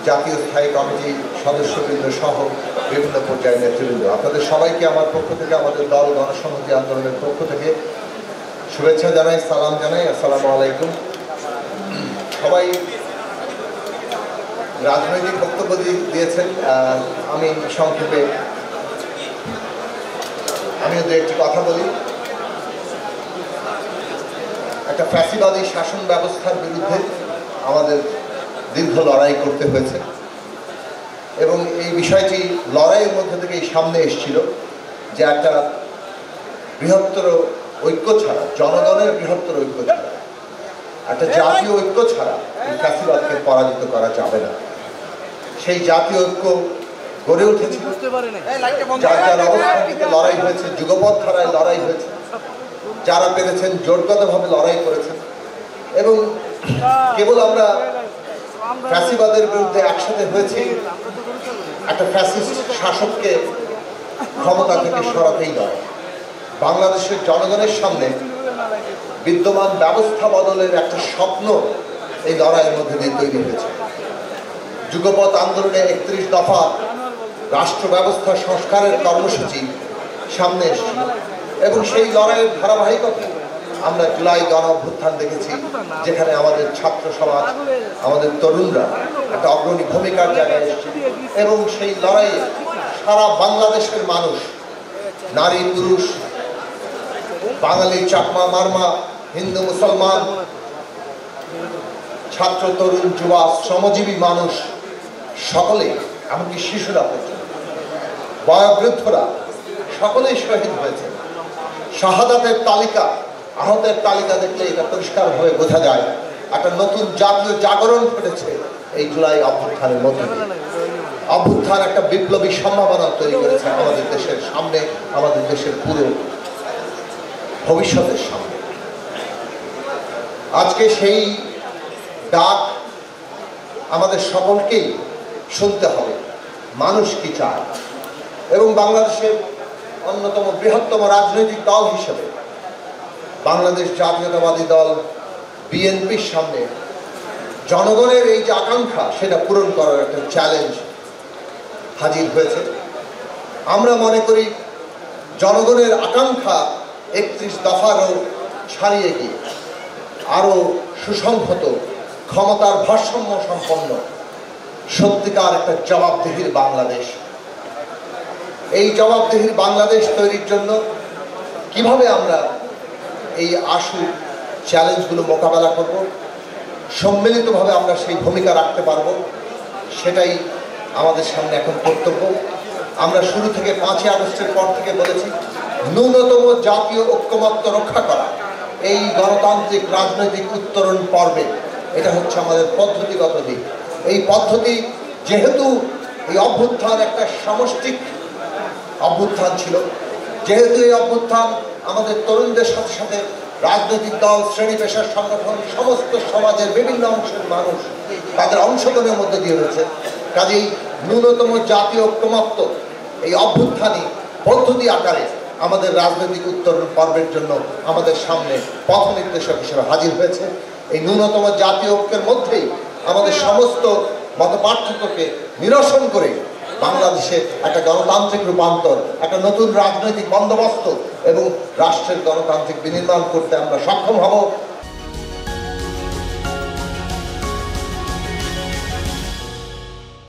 জাতীয় স্থায়ী কমিটি সদস্যবৃন্দ সহ বিভিন্ন পর্যায়ের নেতৃবৃন্দ, আপনাদের সবাইকে আমার পক্ষ থেকে, আমাদের দল গণসংহতি আন্দোলনের পক্ষ থেকে শুভেচ্ছা জানাই, সালাম জানাই। আসসালামু আলাইকুম। সবাই রাজনৈতিক বক্তব্য দিয়েছেন, আমি সংক্ষেপে আমিও দু একটি কথা বলি। একটা ফ্যাসিবাদী শাসন ব্যবস্থার বিরুদ্ধে আমাদের দীর্ঘ লড়াই করতে হয়েছে এবং এই বিষয়টি লড়াইয়ের মধ্যে থেকেই সামনে এসেছিল যে একটা বৃহত্তর ঐক্য ছাড়া, জনগণের বৃহত্তর ঐক্য ছাড়া, একটা জাতীয় ঐক্য ছাড়া এই ফ্যাসিবাদকে পরাজিত করা যাবে না। সেই জাতীয় ঐক্য গড়ে উঠেছিল, যার যার অবস্থান থেকে লড়াই হয়েছে, যুগপৎ ধারায় লড়াই হয়েছে, যারা পেরেছেন জোটগতভাবে লড়াই করেছেন এবং কেবল আমরা ফ্যাসিবাদের বিরুদ্ধে একসাথে হয়েছি একটা ফ্যাসিস্ট শাসককে ক্ষমতা থেকে সরাতেই নয়, বাংলাদেশের জনগণের সামনে বিদ্যমান ব্যবস্থা বদলের একটা স্বপ্ন এই লড়াইয়ের মধ্যে দিয়ে তৈরি হয়েছে। যুগপৎ আন্দোলনে 31 দফা রাষ্ট্র ব্যবস্থা সংস্কারের কর্মসূচি সামনে এসেছিল এবং সেই লড়াইয়ের ধারাবাহিকতা আমরা জুলাই গণ অভ্যুত্থান দেখেছি, যেখানে আমাদের ছাত্র সমাজ, আমাদের তরুণরা একটা অগ্রণী ভূমিকার জায়গায় এসেছে এবং সেই লড়াইয়ে সারা বাংলাদেশের মানুষ, নারী পুরুষ, বাঙালি চাকমা মারমা, হিন্দু মুসলমান, ছাত্র তরুণ যুবা শ্রমজীবী মানুষ সকলে, এমনকি শিশুরা পর্যন্ত, বয়োবৃদ্ধরা সকলেই শহীদ হয়েছে। শাহাদাতের তালিকা, আহতের তালিকা দেখলে এটা পরিষ্কারভাবে বোঝা যায় একটা নতুন জাতীয় জাগরণ ঘটেছে এই জুলাই অভ্যুত্থানের মধ্যে। অভ্যুত্থান একটা বিপ্লবী সম্ভাবনা তৈরি করেছে আমাদের দেশের সামনে, আমাদের দেশের পুরো ভবিষ্যতের সামনে। আজকে সেই ডাক আমাদের সকলকেই শুনতে হবে, মানুষ কি চায়। এবং বাংলাদেশের অন্যতম বৃহত্তম রাজনৈতিক দল হিসেবে বাংলাদেশ জাতীয়তাবাদী দল বিএনপির সামনে জনগণের এই যে আকাঙ্ক্ষা, সেটা পূরণ করার একটা চ্যালেঞ্জ হাজির হয়েছে। আমরা মনে করি জনগণের আকাঙ্ক্ষা 31 দফারও ছাড়িয়ে গিয়ে আরও সুসংহত, ক্ষমতার ভারসাম্য সম্পন্ন, সত্যিকার একটা জবাবদিহির বাংলাদেশ। এই জবাবদিহির বাংলাদেশ তৈরির জন্য কিভাবে আমরা এই আশু চ্যালেঞ্জগুলো মোকাবেলা করব, সম্মিলিতভাবে আমরা সেই ভূমিকা রাখতে পারব, সেটাই আমাদের সামনে এখন কর্তব্য। আমরা শুরু থেকে 5ই আগস্টের পর থেকে বলেছি, ন্যূনতম জাতীয় ঐক্যমত্য রক্ষা করা এই গণতান্ত্রিক রাজনৈতিক উত্তরণ পর্বে এটা হচ্ছে আমাদের পদ্ধতিগত দিক। এই পদ্ধতি, যেহেতু এই অভ্যুত্থান একটা সামষ্টিক অভ্যুত্থান ছিল, যেহেতু এই অভ্যুত্থান আমাদের তরুণদের সাথে সাথে রাজনৈতিক দল, শ্রেণী পেশার সংগঠন, সমস্ত সমাজের বিভিন্ন অংশের মানুষ তাদের অংশগ্রহণের মধ্যে দিয়ে হয়েছে, কাজেই ন্যূনতম জাতীয় ঐক্যমত্য এই অভ্যুত্থানই পদ্ধতি আকারে আমাদের রাজনৈতিক উত্তরণ পর্বের জন্য আমাদের সামনে পথ নির্দেশক হিসেবে হাজির হয়েছে। এই ন্যূনতম জাতীয় ঐক্যের মধ্যেই আমাদের সমস্ত মত পার্থক্যকে নিরসন করে বাংলাদেশে একটা গণতান্ত্রিক রূপান্তর, একটা নতুন রাজনৈতিক বন্দোবস্ত এবং রাষ্ট্রের গণতান্ত্রিক বিনির্মাণ করতে আমরা সক্ষম হব।